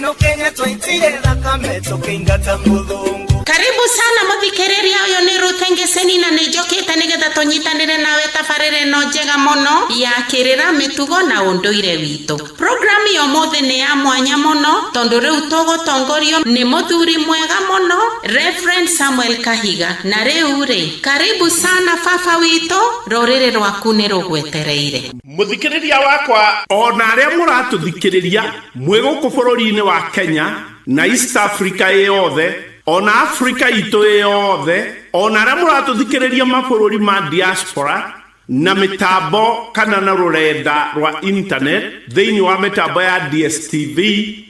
ino Kenya twaitire thakame tukiingata muthungu. Karibu sana muthikiriria uyu ni Rutengeseni na nijokite nigetha tunyitanire nawe tabarire no njega muno ya kirira mitugo na unduire witu. Programu yo mothe ni ya mwanya muno tondu riu tugutongorio ni muthuri mwega muno Reverend Samuel Kahiga. Na riu ri karibu sana baba witu, rorire rwaku ni rugwetereire. Muthikiriria wakwa ona aria muratuthikiriria mweguku bururi-ini wa Kenya na East Africa yothe ona Africa ito yothe ona aria muratuthikiriria mabũrũri ma diaspora na mitambo kana na rurenda rwa internet thiini wa mitambo ya DSTV.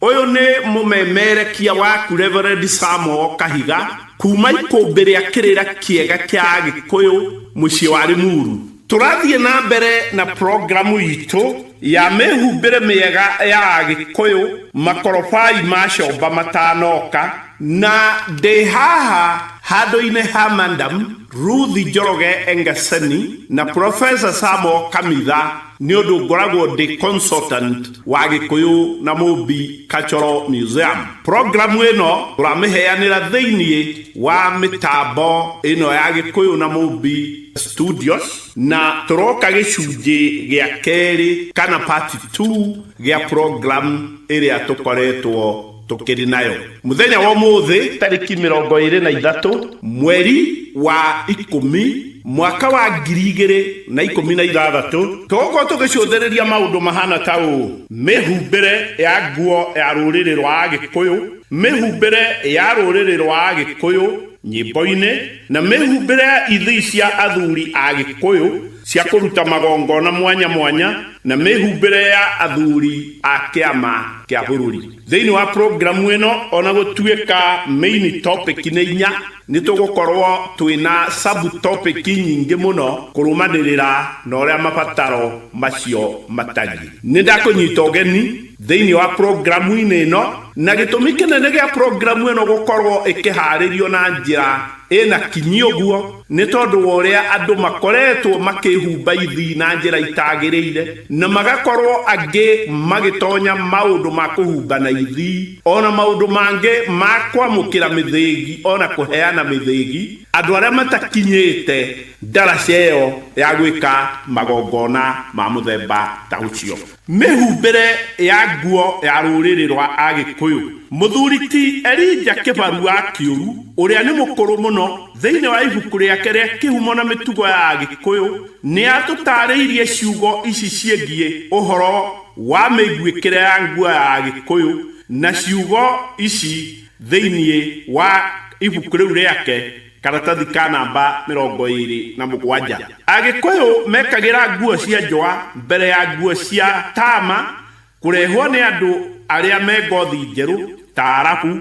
Uyu ni mumemerekia waku Reverend Samuel Kahiga kuma ikumbi ria kirira kiega kia Gikuyu mucii wa Limuru. Turathie na mbere na programu itu ya mehumbire miega ya Gikuyu makorofai macomba matanoka na de haha handu-ini ha Madam Ruth Njoroge Engaseni na Professor Samuel Kamitha ni undu ngoragwo ndi consultant wa Gikuyu na Mumbi Cultural Museum. Programu ino turamiheanira thiini wa mitambo ino ya Gikuyu na Mumbi Studios na turoka gicunji gia keri kana part 2 gia program iria tukoretwo tukiri nayo. Muthenya wa muthi tariki 23 mweri wa 10 mwaka wa 2016 toko tugicuthiriria maundu mahana ta uu: mihumbire ya nguo ya ruriri rwa Gikuyu, mihumbire ya ruriri rwa Gikuyu nyimbo-ini, na mihumbire ya ithi cia athuri a Gikuyu cia kuruta magongona mwanya mwanya, na mihumbire ya athuri a kiama kia bururi. Thiini wa programu ino ona gutuika main topic ni 4 ni tugukorwo twina sub topic nyingi muno kurumanirira na uria mabataro macio matagi. Ni ndakunyita ugeni thiini wa programu ino na gitumi kinene gia programu ino gukorwo ikiharirio na njira ina kinyi uguo ni tondu wa uria andu makoretwo makihumba ithi na njira itagiriire na magakorwo angi magitonya maundu ma kuhumba na ithi ona maundu mangi ma kwamukira mithingi ona kuheana mithingi andu aria matakinyite ndaraca iyo ya gwika magongona ma muthemba ta ucio. Mihumbire ya nguo ya ruriri rwa Agikuyu, muthuri ti Elijah Kibaru wa Kiuru uria ni mukuru muno thiini wa ibuku riake ria kihumo na mitugo ya Agikuyu ni atutariirie ciugo ici ciengie uhoro wa miguikire ya nguo ya Agikuyu na ciugo ici thiini wa ibuku riu riake karatathi ka namba 27. Agikuyu mekagira nguo cia njwa mbere ya nguo cia tama kurehwo ni andu aria me ngothi njeru ta Arabu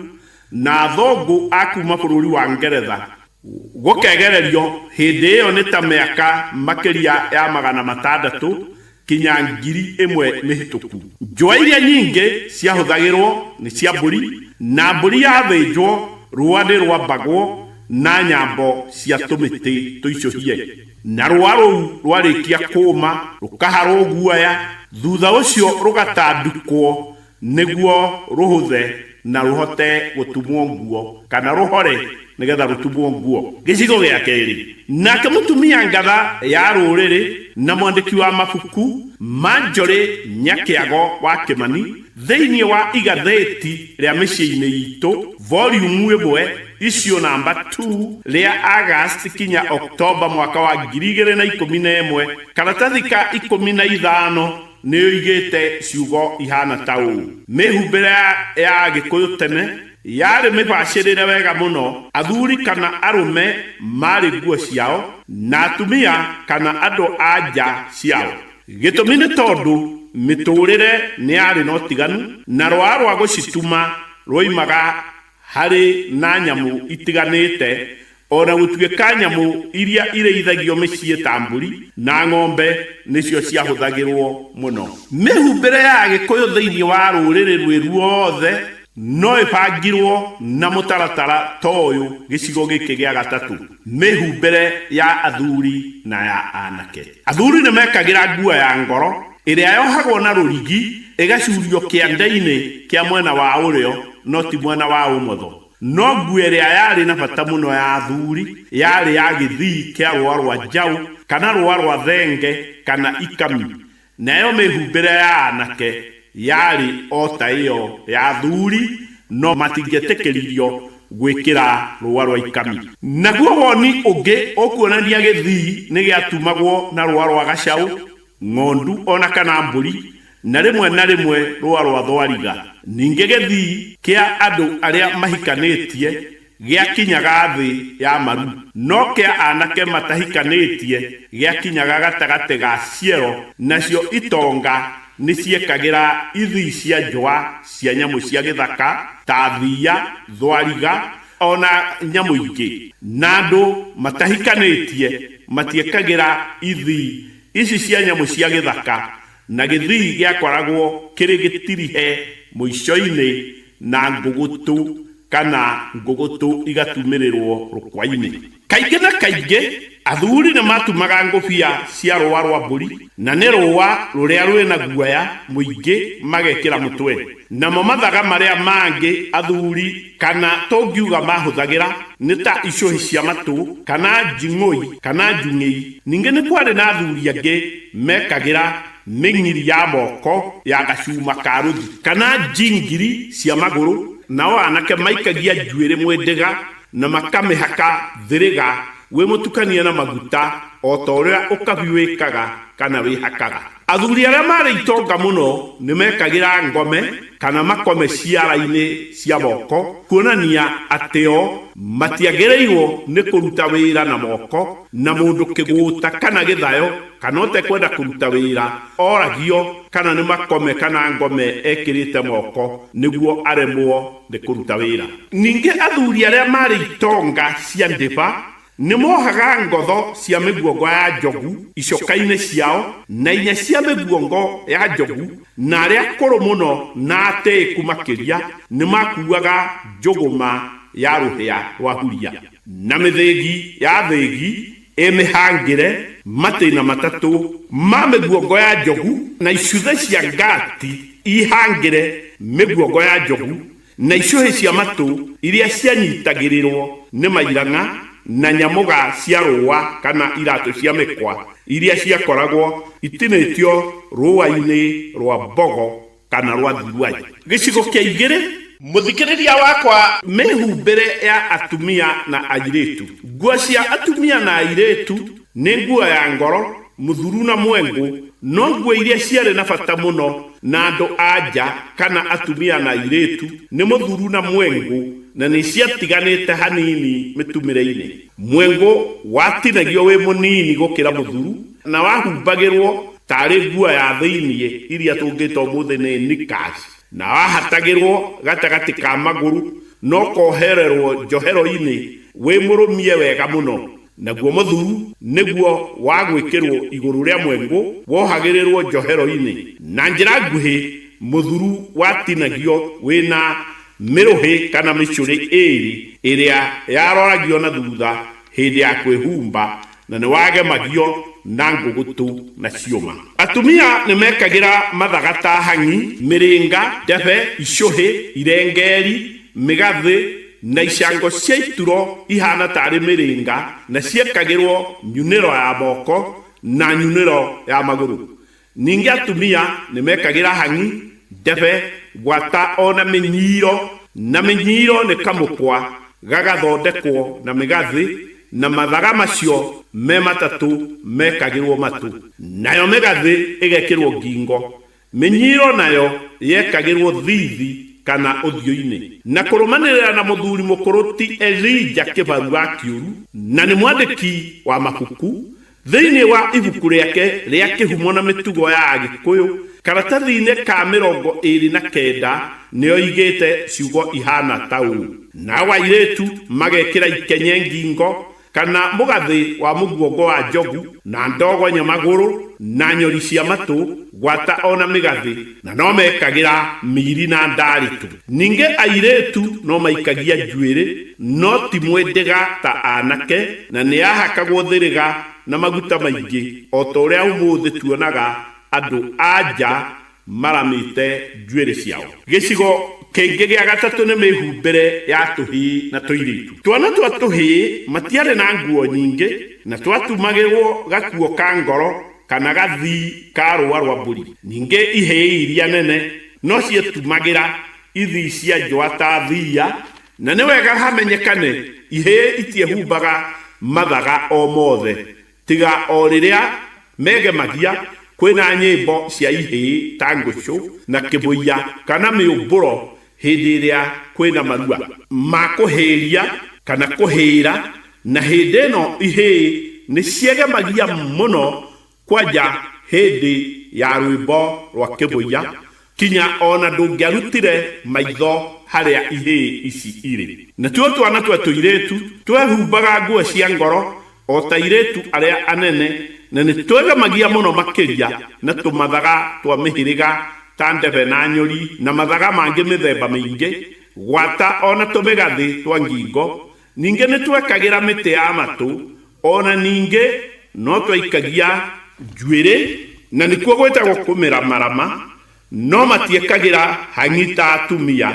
na thongu akuma bururi wa Ngeretha. Gukegererio hindi iyo ni ta miaka makiria ya 600 kinya 1000 mihituku. Njwa iria nyingi ciahuthagirwo ni cia mburi, na mburi yathinjwo rũa ni rwambagwo na nyambo cia tumiti tuicuhie, na rũa rũu rwarikia kuuma rukaharwo guoya, thutha ucio rugatandukwo niguo ruhuthe na ruhote gutumwo nguo kana ruhore nigetha rutumwo nguo. Gicigo gia keri nake mutumia ngatha ya ruriri na mwandiki wa mabuku Manjori Nyakiago wa Kimani thiini wa igatheti ria micii-ini itu volume 1 issue number 2 ria August kinya October mwaka wa 2011 karatathi ka 15 ni igite ciugo ihana ta uu: mihumbire ya Gikuyu tene yari mibacirire wega muno, athuri kana arume mari nguo ciao na atumia kana andu anja ciao. Gitumi ni tondu miturire ni yari no tiganu na rwa rwa gucituma rwoimaga hari na nyamu itiganite ona gutuika nyamu iria ireithagio micii ta mburi na ng'ombe nicio ciahuthagirwo muno. Mihumbire ya Gikuyu thiini wa ruriri rwothe no ipangirwo na mutaratara toyu gicigo giki gia gatatu: mihumbire ya athuri na ya anake. Athuri ni mekagira nguo ya ngoro ĩrĩa yohagwo na rũrigi ĩgacurio kĩande-inĩ kĩa mwena wa ũrĩo no ti mwena wa ũmotho. No nguo ĩrĩa yarĩ na bata mũno ya athuri yarĩ ya gĩthii kĩa rũa rwa njaũ kana rũa rwa thenge kana ikami. Nayo mĩhumbĩre ya anake yarĩ o ta ĩyo ya athuri no matingĩetĩkĩririo gwĩkĩra rũa rwa ikami. Naguo woni ũngĩ ũkuonania gĩthii nĩ gĩatumagwo na rũa rwa gacaũ, ng'ondu ona kana mbũri, na rĩmwe rũa rwa thwariga. Ningĩ gĩthii kĩa andũ arĩa mahikanĩtie gĩakinyaga thĩ ya maru, no kĩa anake matahikanĩtie gĩakinyaga gatagatĩ ga ciero. Nacio itonga nĩ ciekagĩra ithii cia njũa cia nyamũ cia gĩthaka ta thia, thwariga ona nyamũ ingĩ. Na andũ matahikanĩtie matiekagĩra ithii ici cia nyamũ cia gĩthaka, na gĩthii gĩakoragwo kĩrĩ gĩtirihe mũico-inĩ na ngũgũtũ kana ngũgũtũ igatumĩrĩrwo rũkwa-inĩ. Kaingĩ na kaingĩ athuri nĩ matumaga ngũbia cia rũa rwa mbũri, na nĩ rũa rũrĩa rwĩna guoya mũingĩ magekĩra mũtwe. Namo mathaga marĩa mangĩ athuri kana tũngiuga mahũthagĩra nĩ ta icũhĩ cia matũ kana njing'ũi kana njung'ĩi. Ningĩ nĩ kwarĩ na athuri angĩ mekagĩra mĩng'iri ya moko ya gacuma ka rũthi kana njingiri cia magũrũ. Nao anake maikagia njuĩrĩ mwendega na makamĩhaka thĩrĩga wĩ mũtukanie na maguta o ta ũrĩa ũkabi wĩkaga kana wĩhakaga. Athuri arĩa marĩ itonga mũno nĩ mekagĩra ngome kana makome ciara-inĩ cia moko, kuonania atĩ o matiagĩrĩirwo nĩ kũruta wĩra na moko, na mũndũ kĩgũta kana gĩthayo kana ũtekwenda kũruta wĩra oragio kana nĩ makome kana ngome ekĩrĩte moko nĩguo aremwo nĩ kũruta wĩra. Ningĩ athuri arĩa marĩ itonga cia ndĩba nĩ mohaga ngotho cia mĩguongo ya njogu icoka-inĩ ciao na inya cia mĩguongo ya njogu, na arĩa akũrũ mũno na atĩĩku makĩria nĩ makuaga njũgũma ya rũhĩa rwa huria, na mĩthĩgi ya thĩgi ĩmĩhangĩre matĩna matatũ ma mĩguongo ya njogu, na icuthe cia ngati ihangĩre mĩguongo ya njogu, na icũhĩ cia matũ iria cianyitagĩrĩrwo nĩ mairang'a na nyamũga cia rũa kana iratũ cia mĩkwa iria ciakoragwo itinĩtio rũa-inĩ rwa mbogo kana rwa thiruai. Gĩcigo kĩa igĩrĩ, mũthikĩrĩria wakwa, mĩhumbĩre ya atumia na airĩtu. Nguo cia atumia na airĩtu nĩ nguo ya ngoro, mũthuru na mwengũ, no nguo iria ciarĩ na bata mũno na andũ anja kana atumia na airĩtu nĩ mũthuru na mwengũ, na nĩ ciatiganĩte hanini mĩtumĩre-inĩ. Mwengũ watinagio wĩ mũnini gũkĩra mũthuru na wahumbagĩrwo tarĩ nguo ya thĩiniĩ iria tũngĩta ũmũthĩ nĩ knickers, na wahatagĩrwo gatagatĩ ka magũrũ no kohererwo njohero-inĩ wĩ mũrũmie wega mũno. Naguo mũthuru nĩguo wa gwĩkĩrwo igũrũ rĩa mwengũ wohagĩrĩrwo njohero-inĩ. Na njĩra nguhĩ, mũthuru watinagio wĩna mĩrũhĩ kana mĩcũrĩ ĩrĩ ĩrĩa yaroragio na thutha hĩndĩ ya kwĩhumba, na nĩ wagemagio na ngũgũtũ na ciũma. Atumia nĩ mekagĩra mathaga ta hang'i, mĩrĩnga, ndebe, icũhĩ, irengeri, mĩgathĩ na icango cia ituro ihana tarĩ mĩrĩnga, na ciekagĩrwo nyunĩro ya moko na nyunĩro ya magũrũ. Ningĩ atumia nĩ mekagĩra hang'i, ndebe, gwata ona mĩnyiro, na mĩnyiro nĩ kamũkwa gagathondekwo na mĩgathĩ, na mathaga macio me matatũ mekagĩrwo matũ. Nayo mĩgathĩ ĩgekĩrwo ngingo, mĩnyiro nayo yekagĩrwo thithi kana ũthiũ-inĩ. Na kũrũmanĩrĩra na mũthuri mũkũrũ ti Elijah Kĩbaru wa Kĩũru, na nĩ mwandĩki wa mabuku, thĩinĩ wa ibuku rĩake rĩa kĩhumo na mĩtugo ya Agĩkũyũ, karatathi-inĩ ka 29 nĩyo igĩte ciugo ihana ta ũũ: nao airĩtu magekĩra ikenye ngingo kana mũgathĩ wa mũguongo wa njogu, na ndogonya magũrũ na nyori cia matũ, gwata ona mĩgathĩ, na no mekagĩra mĩiri na ndaritũ. Ningĩ airĩtu no maikagia njuĩrĩ, no ti mwendega ta anake, na nĩ yahakagwo thĩrĩga na maguta maingĩ o ta ũrĩa ũmũthĩ tuonaga andu aja maramite njuĩrĩ ciao. Gĩcigo kĩngĩ gĩa gatatũ nĩ mĩhumbĩre ya tũhĩĩ na tũirĩtu. Twana twa tũhĩĩ matiarĩ na nguo nyingĩ na twatumagĩrwo gakuo ka ngoro kana gathii ka rũa rwa mbũri. Ningĩ ihĩĩ iria nene no cietumagĩra ithi cia njũa ta thia, na nĩ wega hamenyekane ihĩĩ itiehumbaga mathaga o mothe tiga o rĩrĩa megemagia kwĩna nyĩmbo cia ihĩĩ ta ngũcũ na kĩbũia kana mĩũmbũro hĩndĩ ĩrĩa kwĩna marua ma kũhĩria kana kũhĩra, na hĩndĩ ĩno ihĩĩ nĩ ciegemagia mũno kwanja hĩndĩ ya rwĩmbo rwa kĩbũia kinya ona ndũngĩarutire maitho harĩa ihĩĩ ici irĩ. Na tuo twana twa tũirĩtu twehumbaga nguo cia ngoro o ta irĩtu arĩa anene, na nĩ twegemagia mũno makĩria na tũmathaga twa mĩhĩrĩga ta ndebe na nyũri na mathaga mangĩ mĩthemba mĩingĩ, gwata ona tũmĩgathĩ twa ngingo. Ningĩ nĩ twekagĩra mĩtĩ ya matũ, ona ningĩ no twaikagia njuĩrĩ, na nĩkuo gwĩtagwo kũmĩramarama, no matiekagĩra hang'i ta atumia.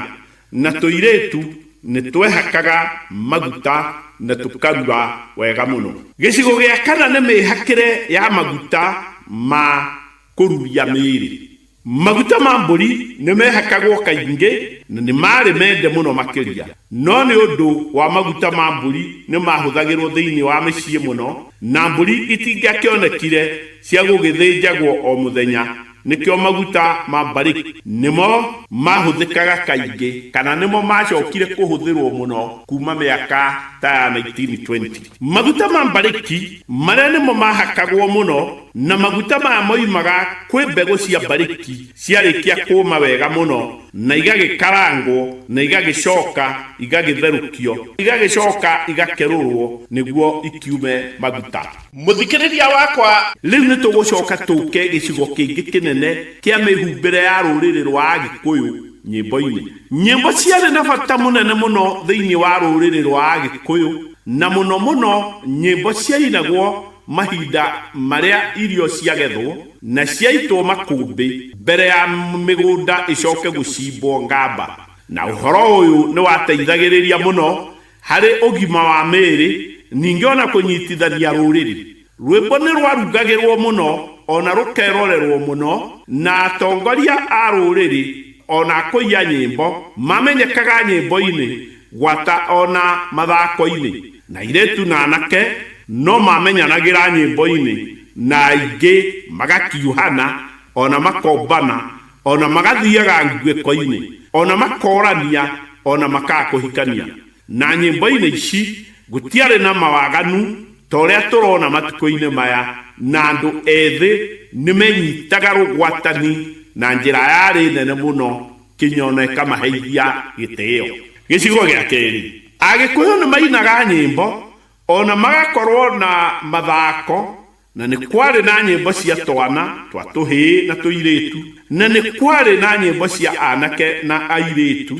Na tũirĩtu nĩ twehakaga maguta na tũkarura wega mũno. Gĩcigo gĩa kana nĩ mĩhakĩre ya maguta ma kũruria mĩĩrĩ. Maguta ma mbũri nĩ mehakagwo kaingĩ na nĩ marĩ mende mũno makĩria, no nĩ ũndũ wa maguta ma mbũri nĩ mahũthagĩrwo thĩinĩ wa mĩciĩ mũno, na mbũri itingĩakĩonekire cia gũgĩthĩnjagwo o mũthenya, nĩkĩo maguta ma mbarĩki nĩmo mahũthĩkaga kaingĩ kana nĩmo macokire kũhũthĩrwo mũno kuma mĩaka ta ya 1920. Maguta ma mbarĩki marĩa nĩmo mahakagwo mũno, na maguta maya moimaga kwĩ mbegũ cia mbarĩki ciarĩkia kũma wega mũno na igagĩkarangwo na igagĩcoka igagĩtherũkio igagĩcoka igakerũrwo nĩguo ikiume maguta. Mũthikĩrĩria wakwa, rĩu nĩ tũgũcoka tũke gĩcigo kĩngĩ kĩnene kĩa mĩhumbĩre ya rũrĩrĩ rwa Agĩkũyũ nyĩmbo-inĩ. Nyĩmbo ciarĩ na bata mũnene mũno thĩinĩ wa rũrĩrĩ rwa Agĩkũyũ, na mũno mũno nyĩmbo ciainagwo mahinda marĩa irio ciagethwo na ciaitwo makũmbĩ mbere ya mĩgũnda ĩcoke gũcimbwo ngamba. Na ũhoro ũyũ nĩ wateithagĩrĩria mũno harĩ ũgima wa mĩĩrĩ, ningĩ ona kũnyitithania rũrĩrĩ. Rwĩmbo nĩ rwarugagĩrwo mũno ona rũkerorerwo mũno, na atongoria a rũrĩrĩ ona kũiya nyĩmbo mamenyekaga nyĩmbo-inĩ gwata ona mathako-inĩ, na irĩtu na anake no mamenyanagĩra nyĩmbo-inĩ, na aingĩ magakiuhana ona makombana ona magathiaga nguĩko-inĩ ona makorania ona makakũhikania. Na nyĩmbo-inĩ ici gũtiarĩ na mawaganu ta ũrĩa tũrona matukũ-inĩ maya, na andũ ethĩ nĩ menyitaga rũgwatani na njĩra yarĩ nene mũno kinya ona ĩkamaheithia gĩtĩĩo. Gĩcigo gĩa kerĩ, Agĩkũyũ nĩ mainaga nyĩmbo ona magakorwo na mathako, na nĩ kwarĩ na nyĩmbo cia twana twa tũhĩĩ na tũirĩtu, na nĩ kwarĩ na nyĩmbo cia anake na airĩtu,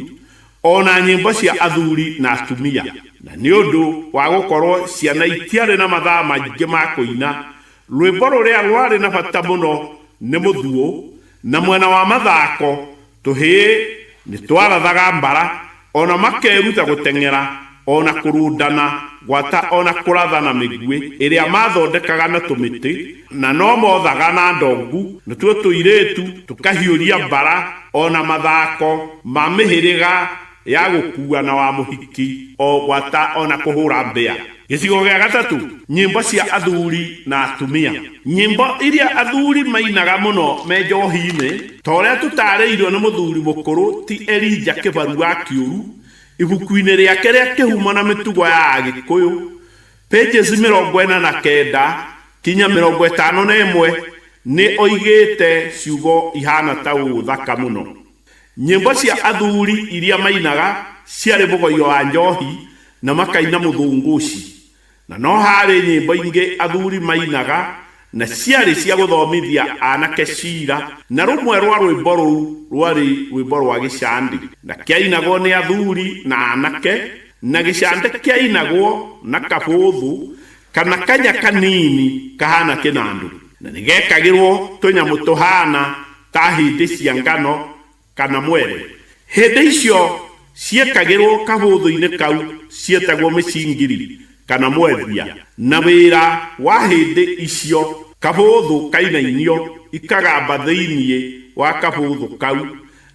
ona nyĩmbo cia athuri na atumia. Na nĩ ũndũ wa gũkorwo ciana itiarĩ na mathaa maingĩ ma kũina, rwĩmbo rũrĩa rwarĩ na bata mũno nĩ mũthuo, na mwena wa mathako tũhĩĩ nĩ twarathaga mbara ona makeruta gũteng'era ona kũrundana gwata ona kũrathana mĩguĩ ĩrĩa mathondekaga na tũmĩtĩ, na no mothaga na ndongu, na tuo tũirĩtu tũkahiũria mbara ona mathako ma mĩhĩrĩga ya gũkuana wa mũhiki o gwata ona kũhũra mbĩa. Gĩcigo gĩa gatatũ, nyĩmbo cia athuri na atumia. Nyĩmbo iria athuri mainaga mũno me njohi-inĩ ta ũrĩa tũtarĩirio nĩ mũthuri mũkũrũ ti Elijah Kĩbaru wa Kĩũru ibuku-inĩ rĩake rĩa kĩhumo na mĩtugo ya Agĩkũyũ, pages 49 kinya 51, nĩ oigĩte ciugo ihana ta ũũ thaka mũno. Nyĩmbo cia athuri iria mainaga ciarĩ mũgoyo wa njohi na makaina mũthũngũci, na no harĩ nyĩmbo ingĩ athuri mainaga na ciarĩ cia gũthomithia anake ciira, na rũmwe rwa rwĩmbo rũu rwarĩ rwĩmbo rwa gĩcandi, na kĩainagwo nĩ athuri na anake, na gĩcande kĩainagwo na kabũthũ kana kanya kanini kahana kĩnandũ. na nigekagirwo tunyamu tuhana ta hindi cia ngano kana mwere. Hindi icio ciekagirwo kabuthu-ini kau cietagwo micingiri kana mwethia, na wira wa hindi icio kabuthu kainainio ikagamba thiini wa kabuthu kau,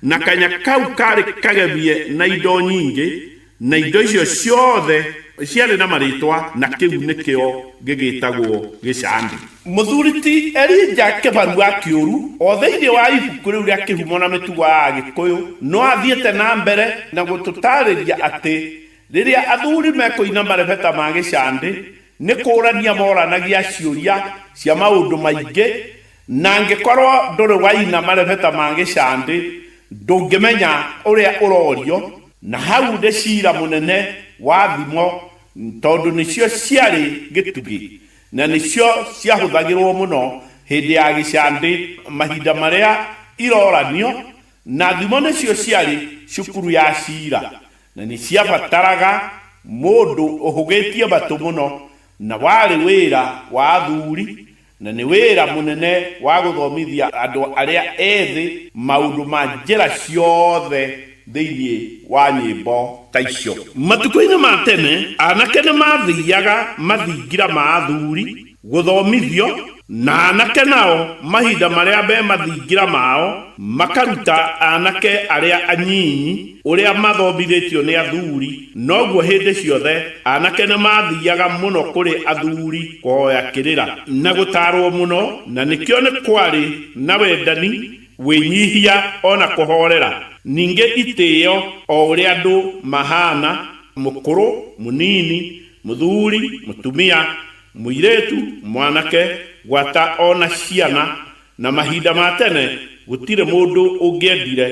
na kanya kau kari kagebie na indo nyingi, na indo icio ciothe ciarĩ na marĩtwa, na kĩu nĩkĩo gĩgĩtagwo gĩcandi. Mũthuriti Elijah Kĩbaru wa Kĩũru o thĩinĩ wa ibuku rĩu rĩa kĩhumo na mĩtugo ya Gĩkũyũ no athiĩte na mbere na gũtũtarĩria atĩ rĩrĩa athuri mekũina marebeta ma gĩcandi nĩ kũũrania moranagia ciũria cia maũndũ maingĩ, na angĩkorwo ndũrĩ waina marebeta ma gĩcandi ndũngĩmenya ũrĩa ũrorio, na hau nĩ cira mũnene wa thimo, tondũ nĩcio ciarĩ gĩtugĩ na nĩcio ciahũthagĩrwo mũno hĩndĩ ya gĩcandi mahinda marĩa iroranio, na thimo nĩcio ciarĩ cukuru ya cira, na nĩ ciabataraga mũndũ ũhũgĩtie matũ mũno, na warĩ wĩra wa athuri, na nĩ wĩra mũnene wa gũthomithia andũ arĩa ethĩ maũndũ ma njĩra ciothe thĩinĩ wa nyĩmbo ta icio. Matukũ-inĩ ma tene anake nĩ mathiaga mathingira ma athuri gũthomithio, na anake nao mahinda marĩa be mathingira mao makaruta anake arĩa anyinyi ũrĩa mathomithĩtio nĩ athuri. Noguo hĩndĩ ciothe anake nĩ mathiaga mũno kũrĩ athuri kũhoya kĩrĩra na gũtarwo mũno, na nĩkĩo nĩ kwarĩ na wendani, wĩnyihia ona kũhorera, ningĩ itĩo o ũrĩa andũ mahana, mũkũrũ, mũnini, mũthuri, mũtumia, mũirĩtu, mwanake, gwata ona ciana. Na mahinda ma tene gũtirĩ mũndũ ũngĩendire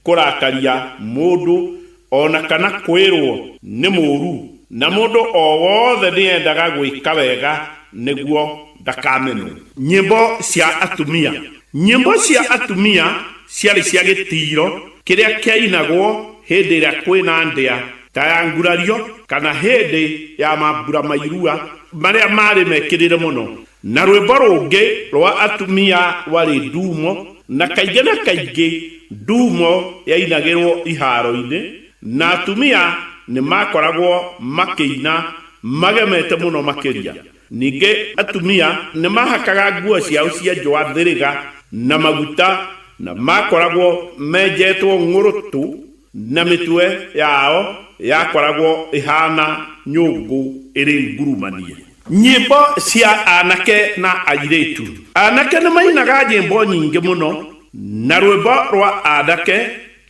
kũrakaria mũndũ ona kana kwĩrwo nĩ mũũru, na mũndũ o wothe nĩendaga gwĩka wega nĩguo ndakamenwo. Nyĩmbo cia atumia. Nyĩmbo cia atumia ciarĩ cia gĩtiro kĩrĩa kĩainagwo hĩndĩ ĩrĩa kwĩna ndĩa ta ya ngurario kana hĩndĩ ya mambura mairua marĩa marĩ mekĩrĩre mũno. Na rwĩmbo rũngĩ rwa atumia warĩ ndumo, na kaingĩ na kaingĩ ndumo yainagĩrwo iharo-inĩ, na atumia nĩ makoragwo makĩina magemete mũno makĩria. Ningĩ atumia nĩ mahakaga nguo ciao cia njũa thĩrĩga na maguta, na makoragwo menjetwo ng'ũrũtũ, na mĩtwe yao yakoragwo ihana nyũngũ ĩrĩ ngurumanie. Nyĩmbo cia anake na airĩtu. Anake nĩ mainaga nyĩmbo nyingĩ mũno, na rwĩmbo rwa anake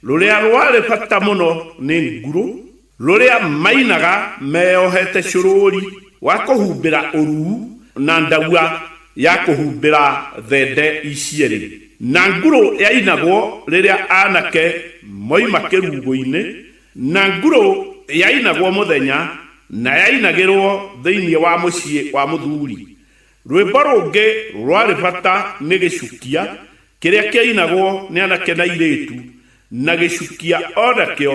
rũrĩa rwarĩ bata mũno nĩ ngurũ, rũrĩa mainaga meyohete cũrũri wa kũhumbĩra ũruu na ndaua ya kũhumbĩra thende icierĩ. Na ngurũ yainagwo rĩrĩa anake moima kĩrungo-inĩ, na ngurũ yainagwo mũthenya na yainagĩrwo thĩinĩ wa mũciĩ wa mũthuri. Rwĩmbo rũngĩ rwarĩ bata nĩ gĩcukia kĩrĩa kĩainagwo nĩ anake na airĩtu, na gĩcukia o nakĩo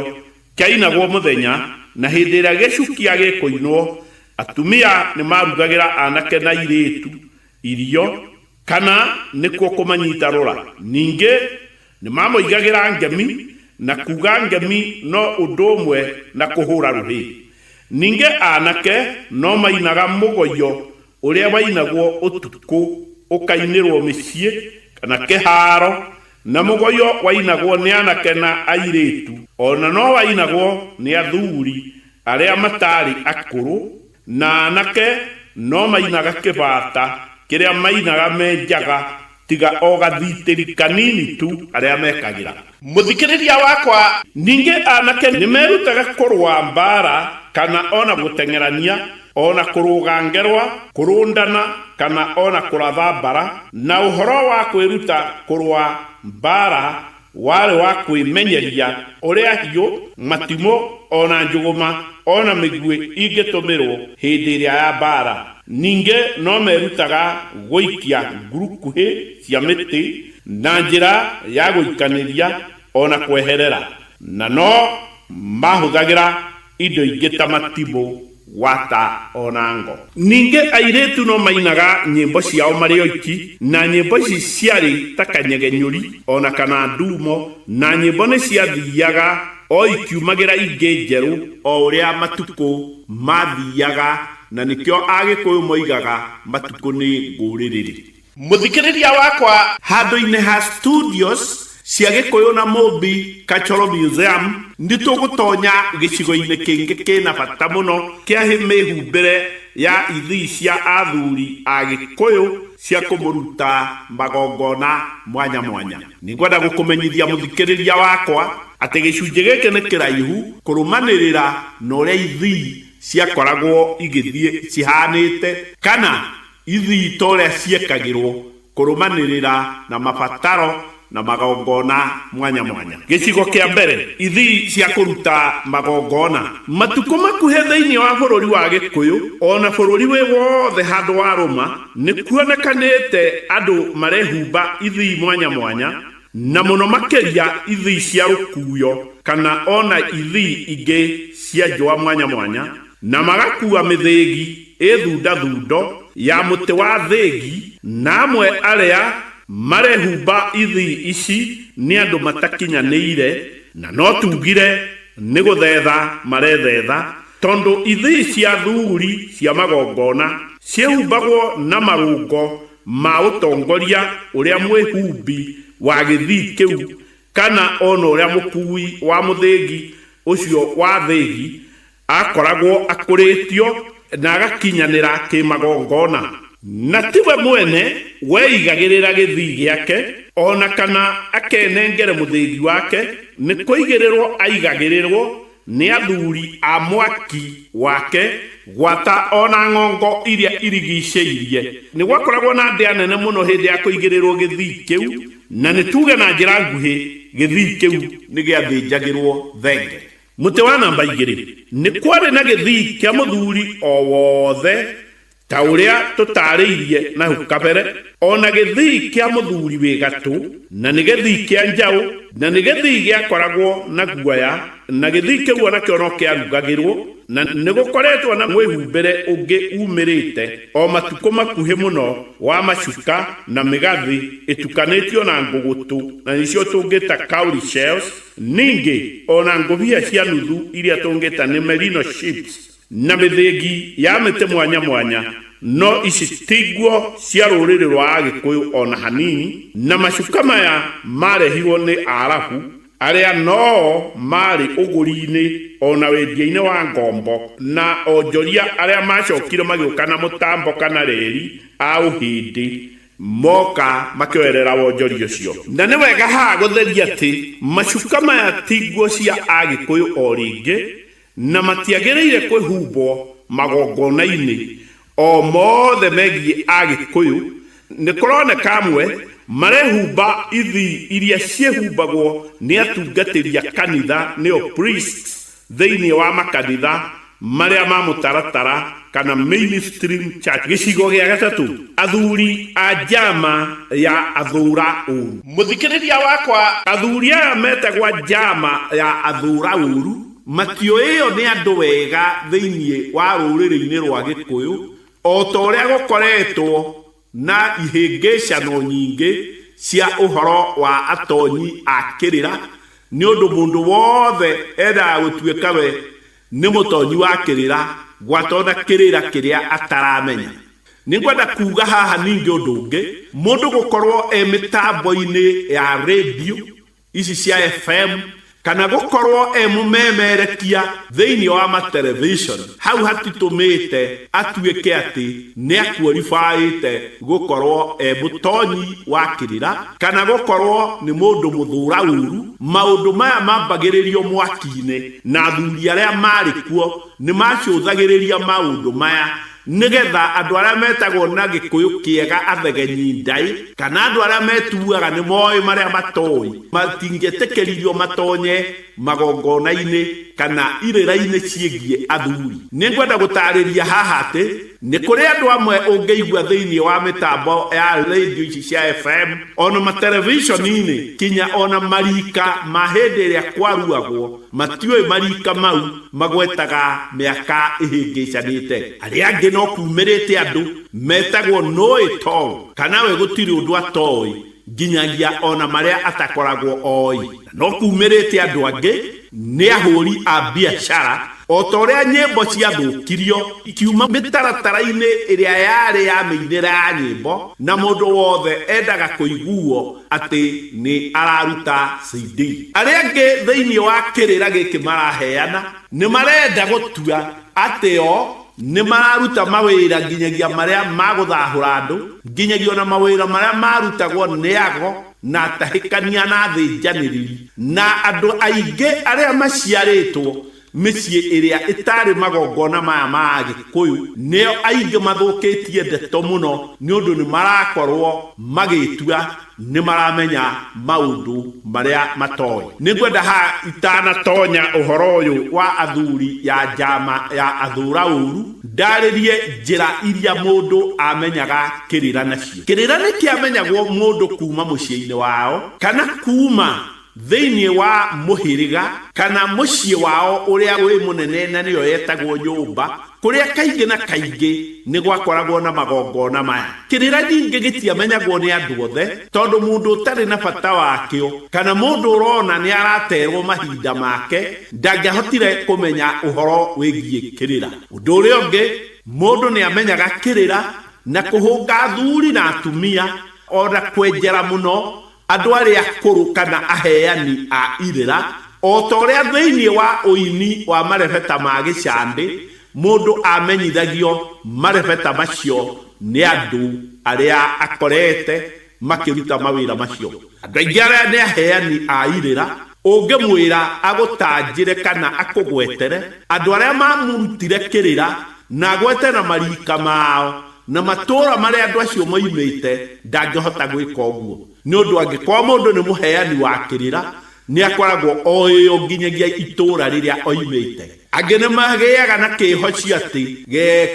kĩainagwo mũthenya, na hĩndĩ ĩrĩa gĩcukia gĩkũinwo atumia nĩ marugagĩra anake na airĩtu irio kana nĩkuo kũmanyita rũra. Ningĩ nĩ mamoigagĩra ngemi, na kuga ngemi no ũndũ ũmwe na kũhũra rũhĩ. Ningĩ anake no mainaga mũgoyo ũrĩa wainagwo ũtukũ ũkainĩrwo mĩciĩ kana kĩharo, na mũgoyo wainagwo nĩ anake na airĩtu, ona no wainagwo nĩ athuri arĩa matarĩ akũrũ, na anake no mainaga kĩbata kĩrĩa mainaga menjaga tiga o gathitĩri kanini tu arĩa mekagĩra. Mũthikĩrĩria wakwa, ningĩ anake nĩ merutaga kũrũa mbara kana ona gũteng'erania, ona kũrũga ngerwa, kũrũndana kana ona kũratha mbara. Na ũhoro wa kwĩruta kũrũa mbara warĩ wa kwĩmenyeria ũrĩa hiũ, matimũ, ona njũgũma, ona mĩguĩ ingĩtũmĩrwo hĩndĩ ĩrĩa ya mbara. Ningĩ no merutaga gũikia ngurukuhĩ cia mĩtĩ na njĩra ya gũikanĩria ona kweherera, na no mahũthagĩra indo ingĩ ta matimũ wata onango. Ninge airetu no mainaga nyimbo ciao mari oiki, na nyimbo ici ciari ta kanyegenyuri ona kana ndumo, na nyimbo ni ciathiaga o ikiumagira ingi njeru o uria matuko mathiaga, na nikio agikuyu moigaga matuko ni nguririri. Muthikiriria wakwa, handu-ini ha studios cia Gikuyu na Mumbi Cultural Museum nitugutonya gicigo-ini kingi kina bata muno kia mihumbire ya ithii cia athuri a Gikuyu cia kumuruta magongona mwanya mwanya. Ningwenda gukumenyithia muthikiriria wakwa ati gicunji giki ni kiraihu kurumanirira na uria ithii ciakoragwo igithie cihanite, kana ithii toria ciekagirwo kurumanirira na mabataro na magongona mwanya mwanya. Gicigo kia mbere, ithii cia kuruta magongona. Matuko makuhe thiini wa bururi wa Gikuyu ona bururi we wothe handu wa ruma ni kuonekanite andu marehumba ithii mwanya mwanya, na muno makeria ithii cia rukuyo kana ona ithii ingi cia njua mwanya mwanya, na magakua mithigi ithunda thundo ya muti wa thigi, na amwe aria marehumba ithii ici ni andu matakinyanire, na no tugire ni guthetha marethetha, tondu ithii cia thuri cia magongona ciehumbagwo na marungo ma utongoria uria mwihumbi wa githii kiu kana ona uria mukui wa muthigi ucio wa thigi akoragwo akuritio na agakinyanira kimagongona, na tiwe mwene weigagirira githii giake ona kana akenengere muthigi wake, ni kuigirirwo aigagirirwo ni athuri a mwaki wake gwata ona ngongo iria irigiceirie. Ni gwakoragwo na ndia nene muno hindi ya kuigirirwo githii kiu, na ni tuge na njira nguhi githii kiu ni giathinjagirwo thenge. Muti wa namba 2, ni kwari na githii kia muthuri o wothe ta uria tutariirie na hukabere, ona githii kia muthuri wi gatu, na ni githii kia njau, na ni githii giakoragwo na guaya, na githii kiu ona kio no kiarugagirwo, na ni gukoretwo na mwihumbire ungi umirite o matuko makuhi muno wa macuka na migathi itukanitio na ngugutu, na nicio tungita cowrie shells, ningi ona nguvia cia nuthu iria tungita ni merino ships, na mithigi ya mite mwanya mwanya. No ici tiguo cia ruriri rwa Gikuyu ona hanini, na macuka maya marehirwo ni Arabu aria no mari uguri-ini ona wendia-ini wa ngombo, na onjoria aria macokire magiuka na mutambo kana reri a uhindi moka makioerera wonjori ucio. Na ni wega ha gutheria ati macuka maya tiguo cia Agikuyu o ringi, na matiagiriire kwihumbo magongona-ini o mothe megie Agikuyu. Ni kuroneka amwe marehumba ithii iria ciehumbagwo ni atungatiri a kanitha nio priests thiini wa makanitha maria ma mutaratara kana mainstream church. Gicigo gia gatatu, athuri a njama ya athura uru. Muthikiriria wakwa, athuri aya metagwa njama ya athura uru matioeyo ni andu wega thiini wa ruriri-ini rwa Gikuyu, o ta uria gukoretwo na ihĩngĩcano nyingĩ cia ũhoro wa atonyi a kĩrĩra, nĩ ũndũ mũndũ wothe endaga gũtuĩka we nĩ mũtonyi wa kĩrĩra gwatona kĩrĩra kĩrĩa ataramenya. Nĩ ngwenda kuuga haha ningĩ ũndũ ũngĩ, mũndũ gũkorwo mĩtambo-inĩ ya radio ici cia FM kana gukorwo mumemerekia thiini wa ma television, hau hatitumite atuike ati ni aqualified gukorwo mutonyi wa kirira kana gukorwo ni mundu muthura uru. Maundu maya mambagiririo mwaki-ini, na athuri aria mari kuo ni macuthagiriria maundu maya nigetha andu aria metagwo na Gikuyu kiega athegenyi ndai kana andu aria metuaga ni moy maria matoi matingetekeririo matonye magongona-ini kana irĩra-inĩ ciĩgiĩ athuri. Nĩngwenda gũtarĩria haha atĩ nĩ kũrĩ andũ amwe ũngĩigua thĩinĩ wa mĩtambo ya radio ici cia FM ona matelevishoni-inĩ kinya ona marika ma hĩndĩ ĩrĩa kwaruagwo matiũĩ marika mau magwetaga mĩaka ĩhĩngĩcanĩte. Arĩa angĩ no kumĩrĩte andũ metagwo no it-all kana we gũtirĩ ũndũ atoĩ nginyagia ona marĩa atakoragwo oĩ. No kumĩrĩte andũ angĩ nĩ ahũri a biacara o ta ũrĩa nyĩmbo ciathũkirio ikiuma mĩtaratara-inĩ ĩrĩa yarĩ ya mĩinĩra ya nyĩmbo na mũndũ wothe endaga kũiguo atĩ nĩ araruta CD. Arĩa angĩ thĩinĩ wa kĩrĩra gĩkĩ maraheana nĩ marenda gũtua atĩ o nĩ mararuta mawĩra nginyagia marĩa magũthahũra andũ, nginyagia ona mawĩra marĩa marutagwo nĩ ago na tahĩkania na thĩnjanĩrĩri, na andũ aingĩ arĩa maciarĩtwo mĩciĩ ĩrĩa ĩtarĩ magongona maya ma Gĩkũyũ nĩo aingĩ mathũkĩtie ndeto mũno nĩ ũndũ nĩ marakorwo magĩtua nĩ maramenya maũndũ marĩa matoĩ. Nĩngwenda ha itanatonya ũhoro ũyũ wa athuri ya njama ya athũra ũru ndarĩrie njĩra iria mũndũ amenyaga kĩrĩra nacio. Kĩrĩra nĩ kĩamenyagwo mũndũ kuma mũciĩ-inĩ wao kana kuma thĩinĩ wa mũhĩrĩga kana mũciĩ wao ũrĩa wĩ mũnene na nĩyo yetagwo nyũmba, kũrĩa kaingĩ na kaingĩ nĩ gwakoragwo na magongona maya. Kĩrĩra ningĩ gĩtiamenyagwo nĩ andũ othe tondũ mũndũ ũtarĩ na bata wakĩo kana mũndũ ũrona nĩ araterwo mahinda make ndangĩahotire kũmenya ũhoro wĩgiĩ kĩrĩra. Ũndũ ũrĩa ũngĩ mũndũ nĩ amenyaga kĩrĩra na kũhũnga athuri na atumia ona kwenjera mũno andũ arĩa akũrũ kana aheani a irĩra, o ta ũrĩa thĩinĩ wa ũini wa marebeta ma gĩcandĩ mũndũ amenyithagio marebeta macio nĩ andũ arĩa akorete makĩruta mawĩra macio. Andũ aingĩ arĩa nĩ aheani a irĩra ũngĩmwĩra agũtanjĩre kana akũgwetere andũ arĩa mamũrutire kĩrĩra na agwete na marika mao na matũra marĩa andũ acio moimĩte ndangĩhota gwĩka ũguo, nĩ ũndũ angĩkorwo mũndũ nĩ mũheani wa kĩrĩra nĩ akoragwo oĩyo nginyagia itũra rĩrĩa oimĩte. Angĩ nĩ magĩaga na kĩhoci atĩ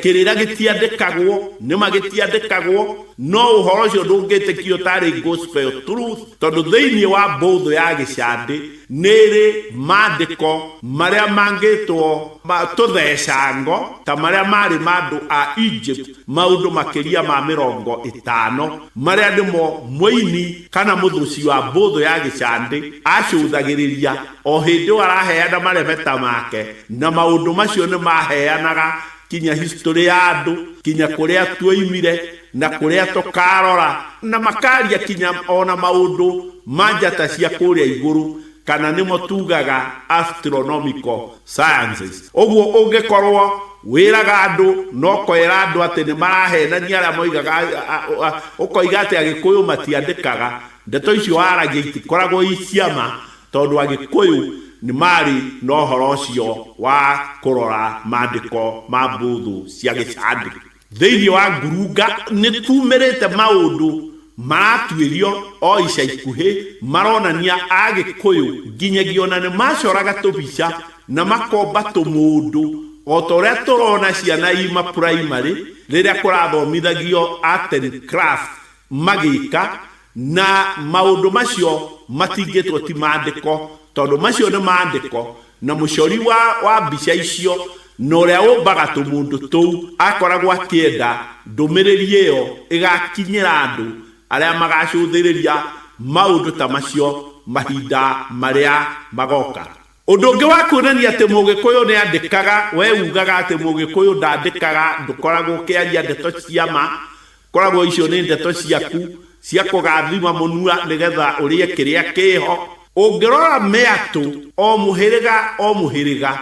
kĩrĩra gĩtiandĩkagwo, nĩ magĩtiandĩkagwo, no ũhoro ũcio ndũngĩtĩkio tarĩ gospel truth tondũ thĩinĩ wa mbũthũ ya gĩcandĩ nĩrĩ maandĩko marĩa mangĩtwo tũthecango ta marĩa marĩ mandũ a Egypt maũndũ makĩria ma 50 marĩa nĩmo mũini kana mũthũci wa mbũthũ ya gĩcandĩ acũthagĩrĩria o hĩndĩ araheana marebeta make, na maũndũ macio nĩ maheanaga kinya history ya andũ, kinya kũrĩa tuoimire na kũrĩa tũkarora, na makaria kinya ona maũndũ manjata cia kũrĩa igũrũ kana nĩmo tugaga astronomical sciences. Ũguo ũngĩkorwo wĩraga andũ no kwera andũ atĩ nĩ marahenania arĩa moigaga ũkoiga atĩ Agĩkũyũ matiandĩkaga, ndeto icio waragia itikoragwo iciama tondũ Agĩkũyũ nĩ marĩ na ũhoro ũcio wa kũrora maandĩko ma mbũthũ cia gĩcandĩ. Thĩinĩ wa ngurunga nĩ tumĩrĩte maũndũ maratuĩrio o ica ikuhĩ maronania Agĩkũyũ nginyagia ona nĩ macoraga tũbica na makomba tũmũndũ o ta ũrĩa tũrona ciana ima primary rĩrĩa kũrathomithagio art and craft magĩka, na maũndũ macio matingĩtwo ti maandĩko tondũ macio nĩ maandĩko, na mũcori wa mbica icio na ũrĩa ũmbaga tũmũndũ tũu akoragwo akĩenda ndũmĩrĩri ĩyo ĩgakinyĩra andũ arĩa magacũthĩrĩria maũndũ ta macio mahinda marĩa magoka. Ũndũ ũngĩ wa kuonania atĩ Mũgĩkũyũ nĩ andĩkaga, we ugaga atĩ Mũgĩkũyũ ndandĩkaga, ndũkoragwo ũkĩaria ndeto cia ma, koragwo icio nĩ ndeto ciaku cia kũgathima mũnua nĩgetha ũrĩe kĩrĩa kĩho. Ũngĩrora mĩatũ o mũhĩrĩga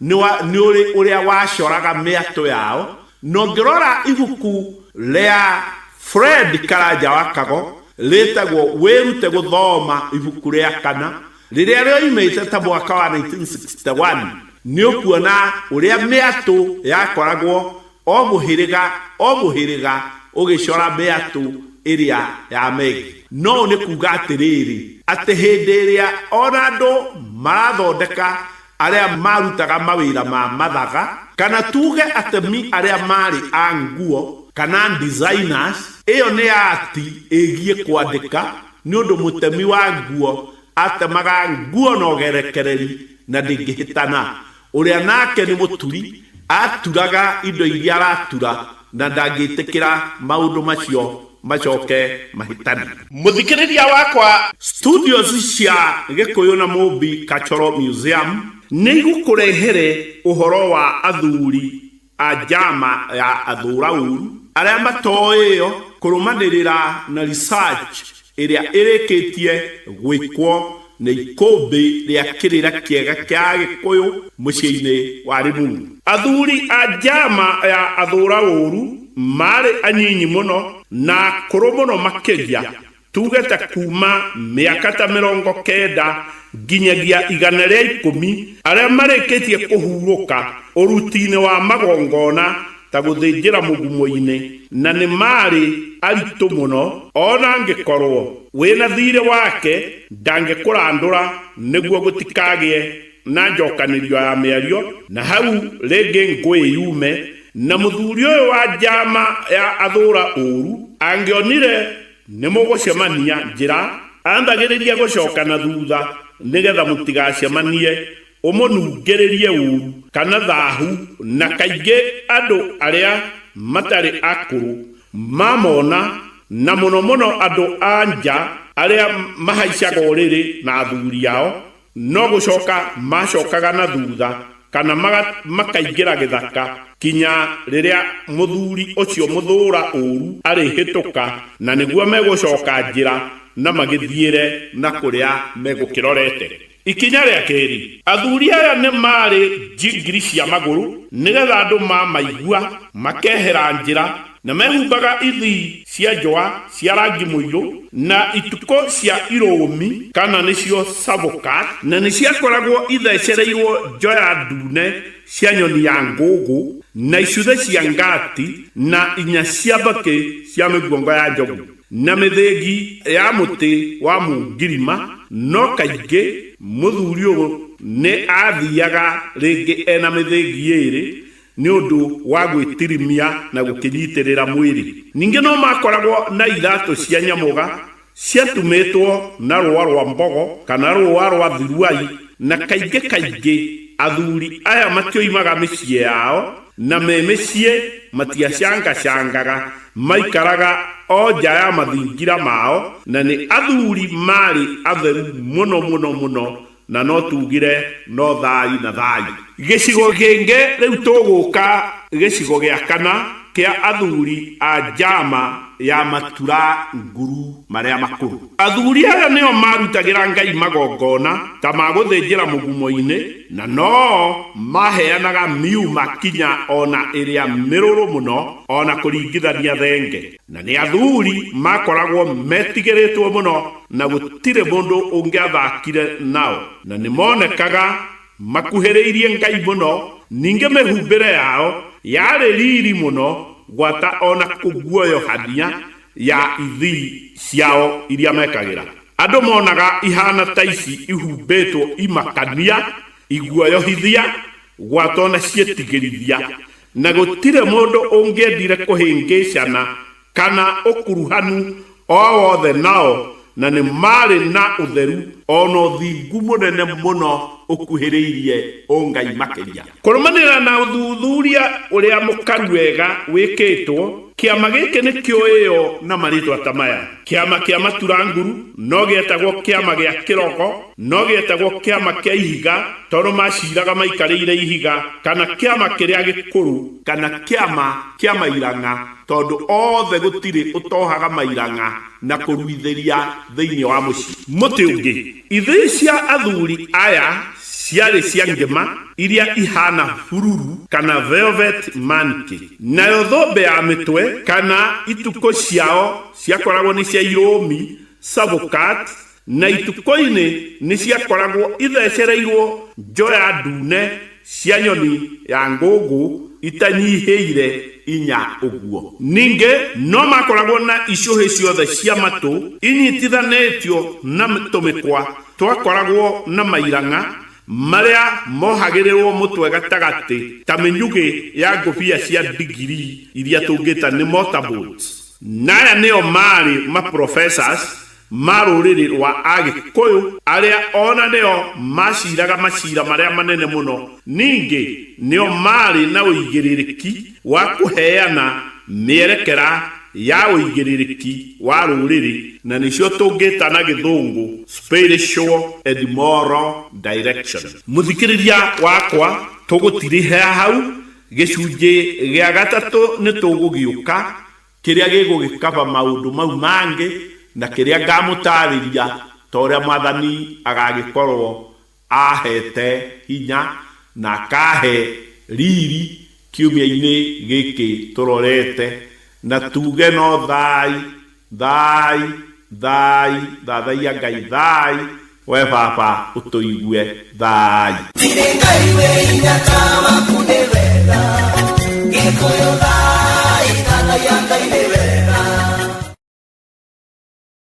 nĩ ũrĩ ũrĩa wacoraga mĩatũ yao, na ũngĩrora ibuku rĩa Fred Karanja wa Kago rĩtagwo Wĩrute Gũthoma ibuku rĩa 4 rĩrĩa rĩoimĩte ta mwaka wa 1961, nĩ ũkuona ũrĩa mĩatũ yakoragwo o mũhĩrĩga ũgĩcora mĩatũ ĩrĩa ya megi. No nĩ kuga atĩrĩrĩ atĩ hĩndĩ ĩrĩa ona andũ marathondeka aria marutaga mawira ma mathaga kana tuge atemi aria mari a nguo kana designers iyo ni ati egie kwandika ni undu mutemi wa nguo atemaga nguo no gerekereri na ndingihitana uria nake ni muturi aturaga indo iria aratura na ndangitikira maundu macio macoke mahitani. Muthikiriria wakwa, studios cia Gikuyu na Mumbi Cultural Museum ni gukurehere uhoro wa athuri a jama ya athura uru aria matoyo kurumanirira na research iria irikitie gwikwo na ikombe ria kirira kiega kia Gikuyu muciini wa Limuru. Athuri a jama ya athura uru mari anyinyi muno na koromono makeria tugeta kuma miaka ta 90 ginyagia 110 aria mareketie kuhuruka urutine wa magongona ta guthinjira mugumo-ini na ni mari aritu muno ona ngikorwo wina thire wake ndangikurandura niguo gutikagie na njokanirio ya miario na hau rege ngwe yume na muthuri uyu wa jama ya athura uru angionire ni mugucemania njira ambagiriria gucoka na thutha nigetha mutigacemanie umunungiririe uru kana thahu na kaingi andu aria matari akuru mamona na muno muno andu anja aria mahaicaga uriri na athuri yao no gucoka macokaga na thutha kana makaingira githaka kinya riria muthuri ucio muthura uru ari hituka na niguo megucoka njira na magithiire na kuria megukirorete. Ikinya ria keri, athuri aya ni mari jingiri cia maguru nigetha andu mamaigua makehera njira na mehumbaga ithi cia njwa cia rangi muiru na ituko cia irumi kana nicio sabokat na niciakoragwo ithecereirwo njoya ndune cia nyoni ya ngugu na icuthe cia ngati na inya cia mbake cia miguongo ya njogu na mithengi ya muti wa mungirima. No kaingi muthuri uyu ni athiaga ringi ena mithengi iri ni undu wa gwitirimia na gukinyitirira mwiri. Ningi no makoragwo na ithatu cia nyamuga ciatumitwo na rua rwa mbogo kana rua rwa thiruai na kaingi athuri aya matioimaga micii yao na me micii matiacangacangaga maikaraga o nja ya mathingira mao na ni athuri mari atheru muno na no tugire no thai na thai. Gicigo genge riu tuguka gicigo gia kana kia athuri a jama ya matura nguru maria makuru. Athuri aya nio marutagira Ngai magongona ta maguthinjira mugumo-ini na no maheanaga miuma kinya ona iria miruru muno ona kuringithania thenge na ni athuri makoragwo metigiritwo muno na gutire mundu ungiathakire nao na ni monekaga makuhiriirie Ngai muno. Ninge mehumbire yao yari riri muno gwata ona kuguoyohania ya ithi ciao iria mekagira. Andu monaga ihana taici ihumbitwo imakania iguoyohithia gwata ona cietigirithia na gutire mundu ungiendire kuhingicana kana ukuruhanu o wothe nao na ni mari na utheru ona uthingu munene muno ukuhiriirie Ngai makiria. Kurumanira na uthuthuria uria mukaru wega wikitwo, kiama giki ni kioyo na maritwa tamaya. Kiama kia matura nguru no gietagwo kiama gia kirogo, no gietagwo kiama kia ihiga tondu maciraga maikarire ihiga, kana kiama kiria gikuru, kana kiama kia mairanga tondu othe gutiri utohaga mairanga na kuruitheria thiini wa muci. Muti ungi ithi cia athuri aya ciari cia ngema iria ihana fururu kana velvet manki, nayo thombe ya mitwe kana ituko ciao ciakoragwo ni cia irumi sabokat na ituko-ini ni ciakoragwo ithecereirwo njoya ndune cia nyoni ya ngugu itanyihiire inya uguo. Ninge no makoragwo na icuhi ciothe cia matu inyitithanetio na tumikwa twakoragwo na mairanga maria mohagirirwo mutwe gatagati ta minyugi ya ngobia cia digiri iria tungita ni motorboats. Naya neo mari ma professors maruriri rwa Agikuyu aria ona neo maciraga macira maria manene muno. Ningi neo mari na uigiririki wa kuheana mierekera ya uigiririki wa ruriri, na nicio tungita na githungu spiritual and moral direction. Muthikiriria wakwa, tugutirihe hau. Gicunji gia gatatu ni tugugiuka kiria gigugikaba maundu mau mangi na kiria ngamutariria toria mwathani agagikorwo ahete hinya na kahe riri kiumia-ini giki turorete, na tuge no thai thathaia Ngai thai. We baba utuigue thai. Gikuyu thai, thathaia Ngai ni wega.